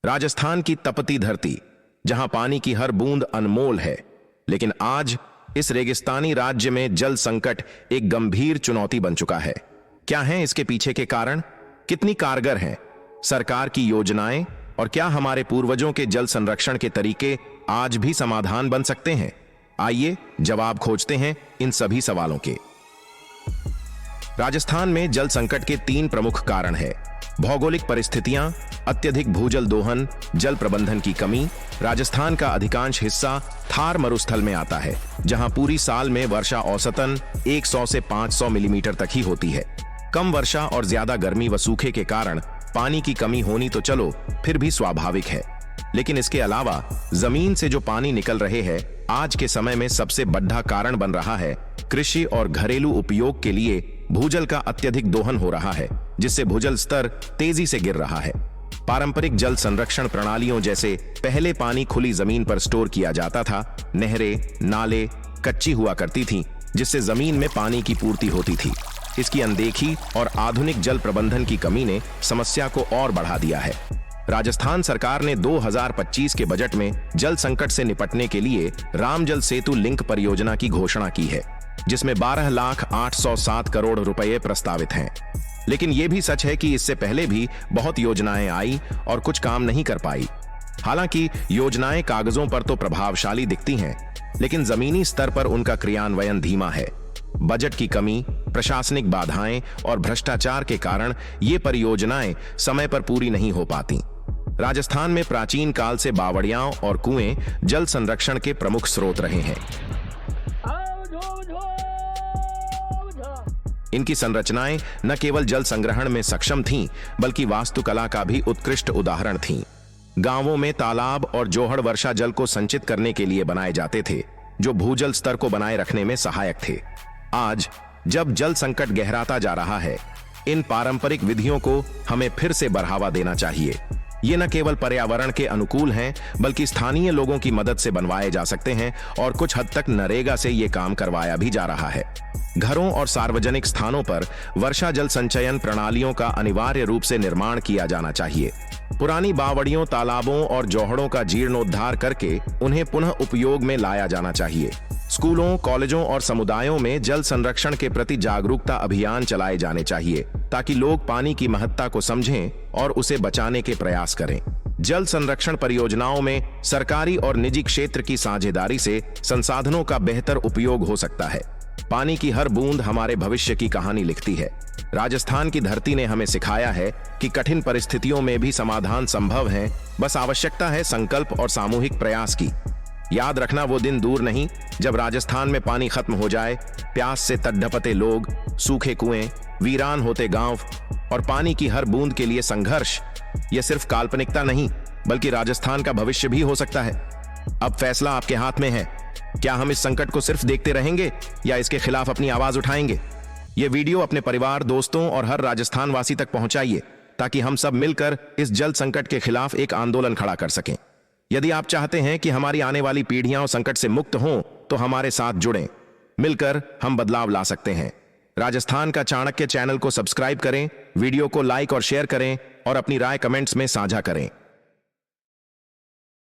राजस्थान की तपती धरती, जहां पानी की हर बूंद अनमोल है, लेकिन आज इस रेगिस्तानी राज्य में जल संकट एक गंभीर चुनौती बन चुका है। क्या हैं इसके पीछे के कारण? कितनी कारगर हैं सरकार की योजनाएं? और क्या हमारे पूर्वजों के जल संरक्षण के तरीके आज भी समाधान बन सकते हैं? आइए जवाब खोजते हैं इन सभी सवालों के। राजस्थान में जल संकट के 3 प्रमुख कारण हैं: भौगोलिक परिस्थितियां, अत्यधिक भूजल दोहन, जल प्रबंधन की कमी। राजस्थान का अधिकांश हिस्सा थार मरुस्थल में आता है, जहां पूरी साल में वर्षा औसतन 100 से 500 मिलीमीटर तक ही होती है। कम वर्षा और ज्यादा गर्मी व सूखे के कारण पानी की कमी होनी तो चलो फिर भी स्वाभाविक है, लेकिन इसके अलावा जमीन से जो पानी निकल रहे हैं आज के समय में सबसे बड़ा कारण बन रहा है कृषि और घरेलू उपयोग के लिए भूजल का अत्यधिक दोहन हो रहा है, जिससे भूजल स्तर तेजी से गिर रहा है। पारंपरिक जल संरक्षण प्रणालियों जैसे पहले पानी खुली जमीन पर स्टोर किया जाता था, नहरें, नाले कच्ची हुआ करती थीं, जिससे जमीन में पानी की पूर्ति होती थी। इसकी अनदेखी और आधुनिक जल प्रबंधन की कमी ने समस्या को और बढ़ा दिया है। राजस्थान सरकार ने 2025 के बजट में जल संकट से निपटने के लिए राम जल सेतु लिंक परियोजना की घोषणा की है, जिसमें 12,807 करोड़ रुपए प्रस्तावित हैं। लेकिन यह भी सच है कि इससे पहले भी बहुत योजनाएं आई और कुछ काम नहीं कर पाई। हालांकि योजनाएं कागजों पर तो प्रभावशाली दिखती हैं, लेकिन जमीनी स्तर पर उनका क्रियान्वयन धीमा है। बजट की कमी, प्रशासनिक बाधाएं और भ्रष्टाचार के कारण ये परियोजनाएं समय पर पूरी नहीं हो पाती। राजस्थान में प्राचीन काल से बावड़ियां और कुएं जल संरक्षण के प्रमुख स्रोत रहे हैं। इनकी संरचनाएं न केवल जल संग्रहण में सक्षम थीं, बल्कि वास्तुकला का भी उत्कृष्ट उदाहरण थीं। गांवों में तालाब और जोहड़ वर्षा जल को संचित करने के लिए बनाए जाते थे, जो भूजल स्तर को बनाए रखने में सहायक थे। आज जब जल संकट गहराता जा रहा है, इन पारंपरिक विधियों को हमें फिर से बढ़ावा देना चाहिए। ये न केवल पर्यावरण के अनुकूल हैं, बल्कि स्थानीय लोगों की मदद से बनवाए जा सकते हैं और कुछ हद तक नरेगा से ये काम करवाया भी जा रहा है। घरों और सार्वजनिक स्थानों पर वर्षा जल संचयन प्रणालियों का अनिवार्य रूप से निर्माण किया जाना चाहिए। पुरानी बावड़ियों, तालाबों और जोहड़ों का जीर्णोद्धार करके उन्हें पुनः उपयोग में लाया जाना चाहिए। स्कूलों, कॉलेजों और समुदायों में जल संरक्षण के प्रति जागरूकता अभियान चलाए जाने चाहिए, ताकि लोग पानी की महत्ता को समझें और उसे बचाने के प्रयास करें। जल संरक्षण परियोजनाओं में सरकारी और निजी क्षेत्र की साझेदारी से संसाधनों का बेहतर उपयोग हो सकता है। पानी की हर बूंद हमारे भविष्य की कहानी लिखती है। राजस्थान की धरती ने हमें सिखाया है कि कठिन परिस्थितियों में भी समाधान संभव है, बस आवश्यकता है संकल्प और सामूहिक प्रयास की। याद रखना वो दिन दूर नहीं जब राजस्थान में पानी खत्म हो जाए, प्यास से तड़पते लोग, सूखे कुएं, वीरान होते गांव और पानी की हर बूंद के लिए संघर्ष। यह सिर्फ काल्पनिकता नहीं, बल्कि राजस्थान का भविष्य भी हो सकता है। अब फैसला आपके हाथ में है। क्या हम इस संकट को सिर्फ देखते रहेंगे या इसके खिलाफ अपनी आवाज उठाएंगे? यह वीडियो अपने परिवार, दोस्तों और हर राजस्थान वासी तक पहुंचाइए, ताकि हम सब मिलकर इस जल संकट के खिलाफ एक आंदोलन खड़ा कर सकें। यदि आप चाहते हैं कि हमारी आने वाली पीढ़ियां संकट से मुक्त हों, तो हमारे साथ जुड़ें। मिलकर हम बदलाव ला सकते हैं। राजस्थान का चाणक्य चैनल को सब्सक्राइब करें, वीडियो को लाइक और शेयर करें और अपनी राय कमेंट्स में साझा करें।